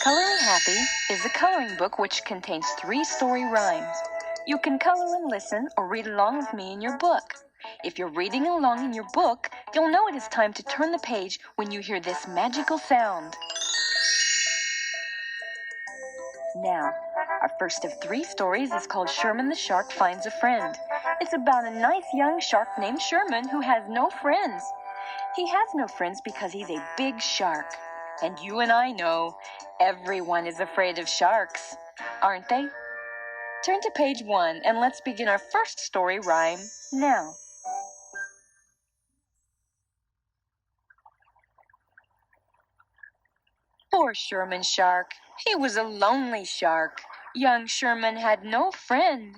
Coloring Happy is a coloring book which contains 3-story rhymes. You can color and listen or read along with me in your book. If you're reading along in your book, you'll know it is time to turn the page when you hear this magical sound. Now, our first of 3 stories is called Sherman the Shark Finds a Friend. It's about a nice young shark named Sherman who has no friends. He has no friends because he's a big shark. And you and I know everyone is afraid of sharks, aren't they? Turn to page 1 and let's begin our first story rhyme now. Poor Sherman Shark. He was a lonely shark. Young Sherman had no friend.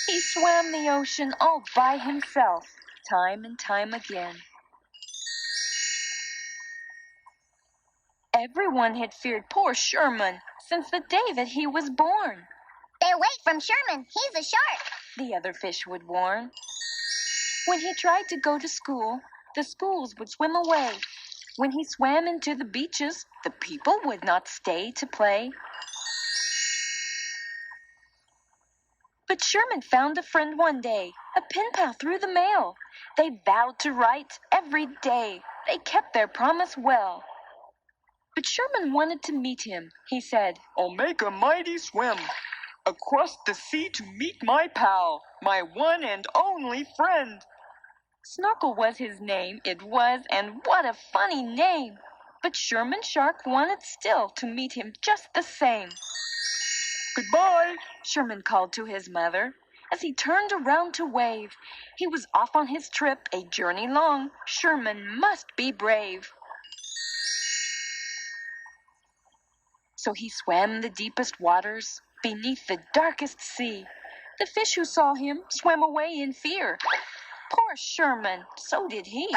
He swam the ocean all by himself, time and time again. Everyone had feared poor Sherman since the day that he was born. Stay away from Sherman. He's a shark, the other fish would warn. When he tried to go to school, the schools would swim away. When he swam into the beaches, the people would not stay to play. But Sherman found a friend one day, a pen pal through the mail. They vowed to write every day. They kept their promise well. But Sherman wanted to meet him. He said, "I'll make a mighty swim across the sea to meet my pal, my one and only friend." Snorkel was his name, it was, and what a funny name. But Sherman Shark wanted still to meet him just the same. "Goodbye," Sherman called to his mother. As he turned around to wave, he was off on his trip, a journey long. Sherman must be brave. So he swam the deepest waters, beneath the darkest sea. The fish who saw him swam away in fear. Poor Sherman, so did he.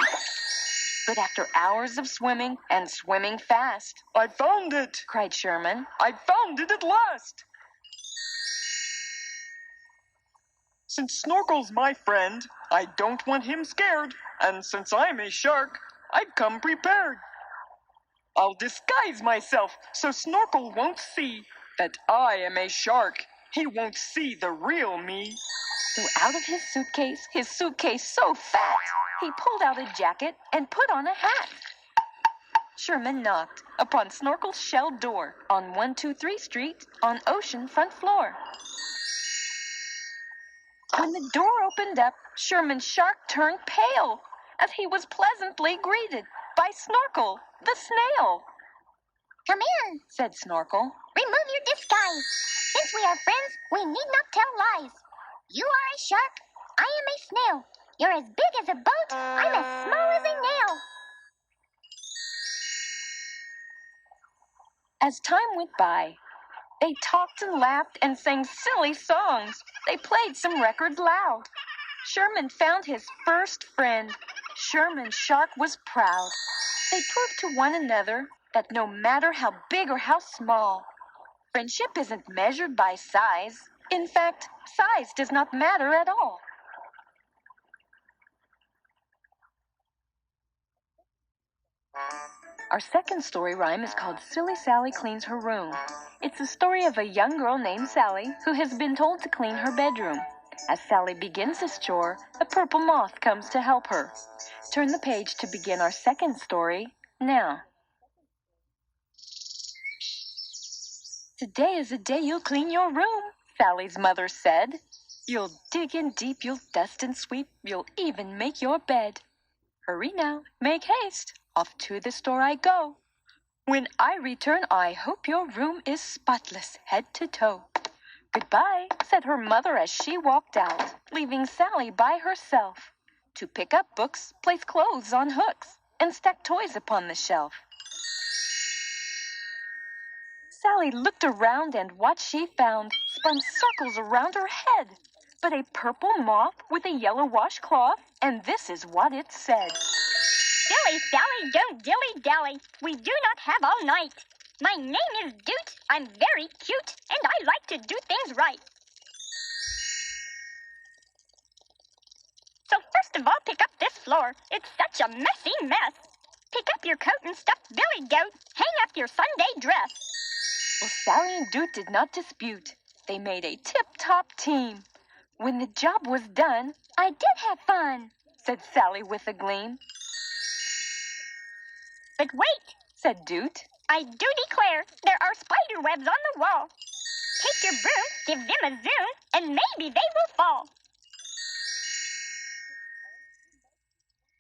But after hours of swimming, and swimming fast, "I found it!" cried Sherman. "I found it at last!" Since Snorkel's my friend, I don't want him scared. And since I'm a shark, I've come prepared. I'll disguise myself so Snorkel won't see that I am a shark. He won't see the real me. So out of his suitcase so fat, he pulled out a jacket and put on a hat. Sherman knocked upon Snorkel's shell door on 123 Street on Ocean front floor. When the door opened up, Sherman Shark turned pale as he was pleasantly greeted by Snorkel, the snail. "Come in," said Snorkel. "Remove your disguise. Since we are friends, we need not tell lies. You are a shark. I am a snail. You're as big as a boat. I'm as small as a nail." As time went by, they talked and laughed and sang silly songs. They played some records loud. Sherman found his first friend. Sherman Shark was proud. They proved to one another that no matter how big or how small, friendship isn't measured by size. In fact, size does not matter at all. Our second story rhyme is called Silly Sally Cleans Her Room. It's the story of a young girl named Sally who has been told to clean her bedroom. As Sally begins this chore, a purple moth comes to help her. Turn the page to begin our second story now. "Today is the day you'll clean your room," Sally's mother said. "You'll dig in deep, you'll dust and sweep, you'll even make your bed. Hurry now, make haste, off to the store I go. When I return, I hope your room is spotless, head to toe." "Goodbye," said her mother as she walked out, leaving Sally by herself to pick up books, place clothes on hooks, and stack toys upon the shelf. Sally looked around and what she found spun circles around her head, but a purple moth with a yellow washcloth, and this is what it said. "Silly Sally, don't dilly-dally. We do not have all night. My name is Doot. I'm very cute, and I like to do things right. So first of all, pick up this floor. It's such a messy mess. Pick up your coat and stuffed billy goat. Hang up your Sunday dress. Well, Sally and Doot did not dispute. They made a tip-top team. When the job was done, I did have fun, said Sally with a gleam. but wait, Said Doot. I do declare there are spider webs on the wall. Take your broom, give them a zoom, and maybe they will fall.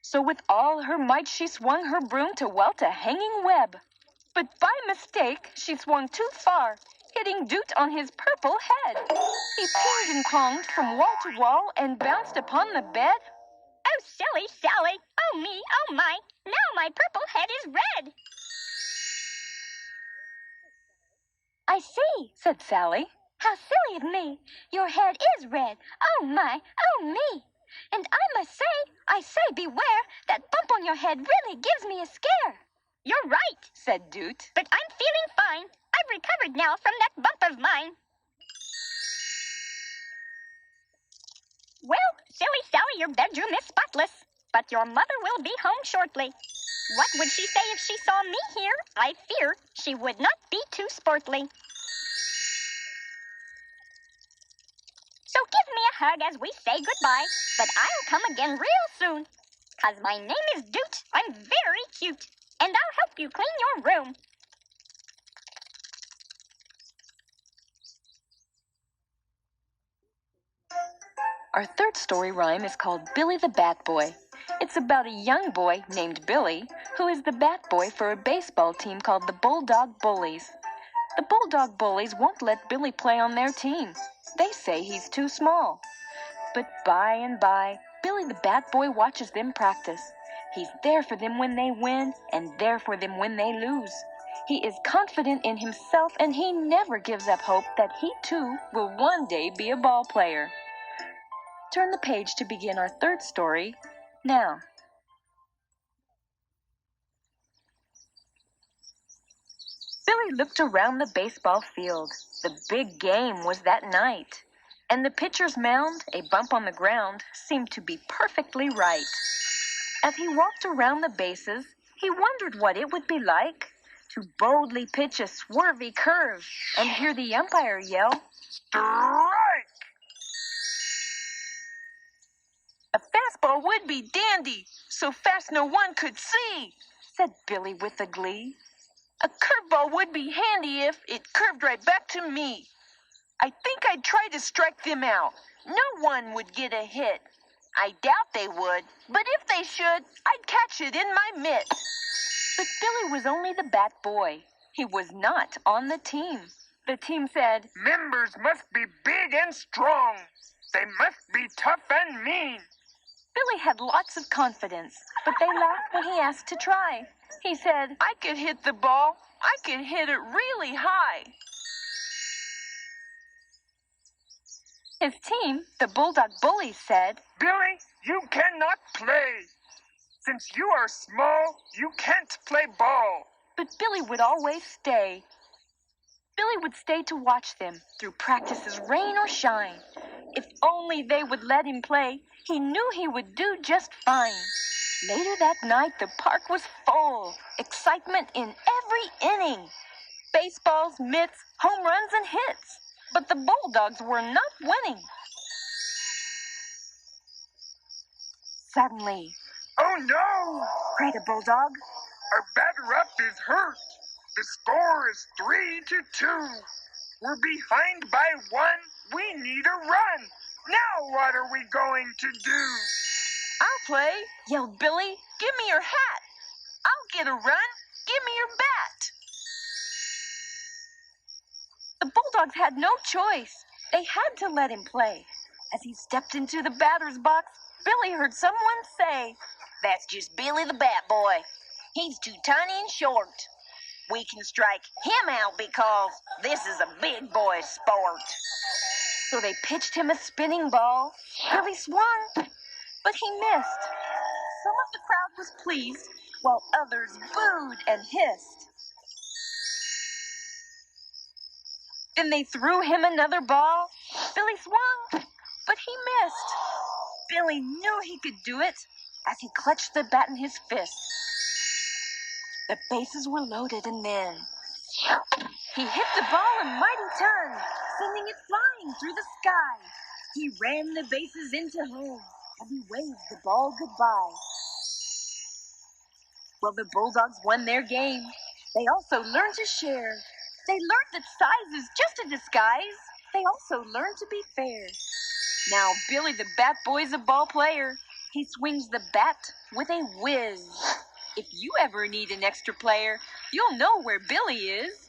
So with all her might she swung her broom to welt a hanging web. But by mistake she swung too far, hitting Doot on his purple head. He pinged and ponged from wall to wall and bounced upon the bed. Oh, silly Sally, oh me, oh my, now my purple head is red. I see, said Sally. How silly of me, your head is red, oh my, oh me. And I say beware, that bump on your head really gives me a scare. You're right, said Doot. but I'm feeling fine. I've recovered now from that bump of mine. Well, silly Sally, your bedroom is spotless, but your mother will be home shortly. What would she say if she saw me here? I fear she would not be too sportly. So give me a hug as we say goodbye, but I'll come again real soon. 'Cause my name is Doot, I'm very cute, and I'll help you clean your room. Our third story rhyme is called Billy the Batboy. It's about a young boy named Billy who is the Batboy for a baseball team called the Bulldog Bullies. The Bulldog Bullies won't let Billy play on their team. They say he's too small. But by and by, Billy the Batboy watches them practice. He's there for them when they win and there for them when they lose. He is confident in himself and he never gives up hope that he too will one day be a ball player. Turn the page to begin our third story now. Billy looked around the baseball field. The big game was that night. And the pitcher's mound, a bump on the ground, seemed to be perfectly right. As he walked around the bases, he wondered what it would be like to boldly pitch a swervy curve and hear the umpire yell, Strike! "A fastball would be dandy, so fast no one could see," said Billy with a glee. "A curveball would be handy if it curved right back to me. I think I'd try to strike them out. No one would get a hit. I doubt they would, but if they should, I'd catch it in my mitt." But Billy was only the bat boy. He was not on the team. The team said, Members must be big and strong. They must be tough and mean. Billy had lots of confidence, but they laughed when he asked to try. He said, "I could hit the ball. I could hit it really high." His team, the Bulldog Bullies, said, Billy, you cannot play. Since you are small, you can't play ball. but Billy would always stay. Billy would stay to watch them through practices, rain or shine. If only they would let him play, he knew he would do just fine. Later that night, the park was full, excitement in every inning. Baseballs, mitts, home runs, and hits. But the Bulldogs were not winning. Suddenly, Oh no! cried a Bulldog, Our batter-up is hurt. The score is 3-2. We're behind by 1. We need a run. Now what are we going to do? "I'll play," yelled Billy. "Give me your hat. I'll get a run. Give me your bat." The Bulldogs had no choice. They had to let him play. As he stepped into the batter's box, Billy heard someone say, "That's just Billy the Bat Boy. He's too tiny and short. We can strike him out because this is a big boy sport." So they pitched him a spinning ball. Billy swung, but he missed. Some of the crowd was pleased, while others booed and hissed. Then they threw him another ball. Billy swung, but he missed. Billy knew he could do it as he clutched the bat in his fist. The bases were loaded, and then he hit the ball a mighty ton, sending it flying through the sky. He ran the bases into home as he waved the ball goodbye. Well, the Bulldogs won their game. They also learned to share. They learned that size is just a disguise. They also learned to be fair. Now, Billy the Batboy's a ball player. He swings the bat with a whiz. If you ever need an extra player, you'll know where Billy is.